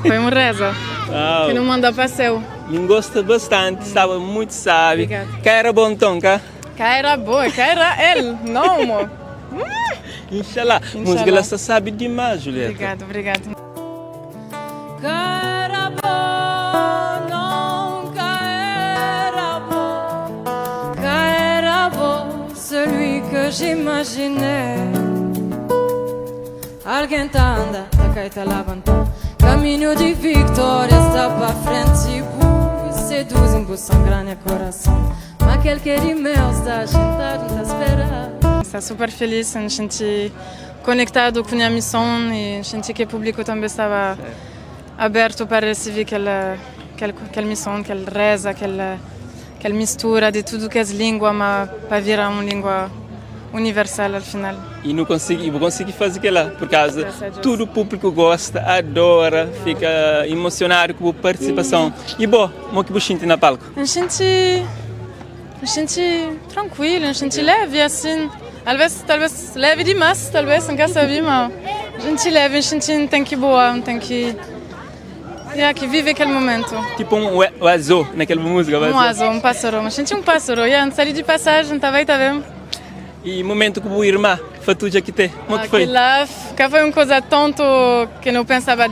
Foi um reza. Uau. Que não manda passeio. Me gosta bastante, estava muito sábio. Obrigada. Cá era bom tom, cá? Cá era boa, cá era ele, não, amor. Inshallah. Música ela só sabe demais, Julieta. Obrigado. Celui que j'imaginais. Alguém tá anda, tá cá e tá levantando. Caminho de vitória está pra frente e seduz, embuça grande coração. Mas aquele que de mel está sentado, está esperando. Estou super feliz em sentir conectado com a missão e sentir que o público também estava aberto para receber aquela missão, aquela reza, aquela mistura de tudo que é língua, mas para virar uma língua universal ao final. E não consegui fazer aquilo por causa todo o público gosta, adora, fica emocionado com a participação. E bom, como que você sente na palco? Eu senti tranquilo, eu senti leve assim. Talvez leve demais, talvez, nunca sabia, mas a gente leve, a gente tem que boa, tem que vive aquele momento. Tipo um azul naquela música. Um azul, um pássaro, mas a gente um pássaro, saí de passagem, tá vendo? E momento com o irmã, Fatuja que tem, como que foi? Lá foi uma coisa tonto que não pensava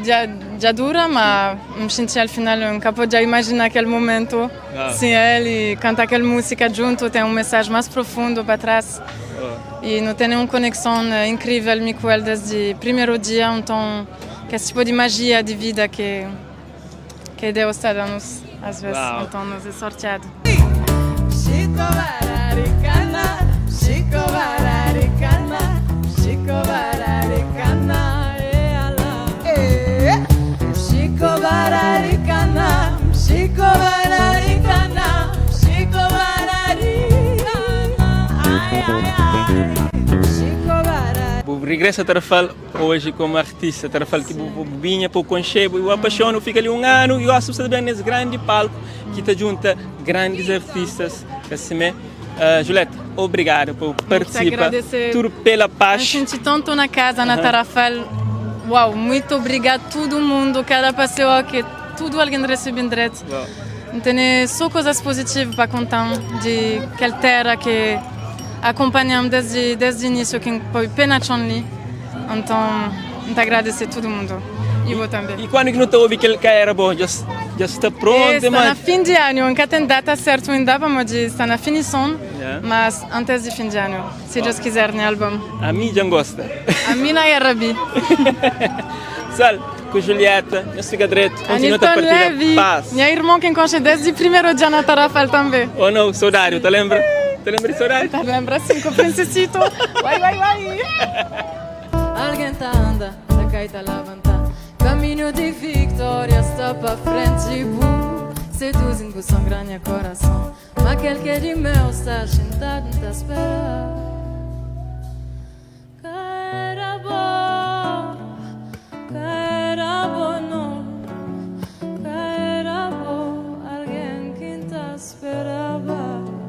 já dura, mas me senti ao final, nunca podia imaginar aquele momento sem ele, cantar aquela música junto, tem uma mensagem mais profunda para trás. E não tem nenhuma conexão incrível com ele desde o primeiro dia, então que esse tipo de magia de vida que Deus está dando às vezes, então nos é sorteado. Chico Bararicana, Chico Bararicana, Chico Bararicana, Chico Bararicana, Chico Bararicana, Chico Bararicana, ai, ai, ai, Chico Bararicana. O regresso a Tarrafal hoje como artista, Tarrafal que vinha para o Conchebo, eu apaixono, fica ali um ano e eu acho bem nesse grande palco que está junta grandes artistas, assim, Julieta, obrigado por participar, tudo pela paz. Eu senti tanto na casa, na Tarrafal, uau, muito obrigado a todo mundo, cada pessoa que tudo alguém recebe direito. Então, só coisas positivas para contar de aquela terra que acompanhamos desde o início, que foi pena ali. Então, muito agradecer a todo mundo. E vou também. E quando que não ouve que ele era bom, já está pronto? Está na fim de ano, nunca tem data certa ainda, vamos dizer, está na finição, mas antes de fim de ano, se Deus quiser, no álbum. A mim já gosta. A mim não é Rabi. Sal, com Julieta, eu fico direito, continua a partilhar paz. Minha irmã que encontra desde o primeiro dia na Tarrafal também. Oh não, Saudário, te lembra? Te lembra de Saudário? Te lembra sim, com o princesito. Vai. Alguém tá anda, tá cá e tá levantando. Caminho de vitória está pra frente e seduzindo com sangue coração. Mas aquele que de mel está sentado, tá esperando.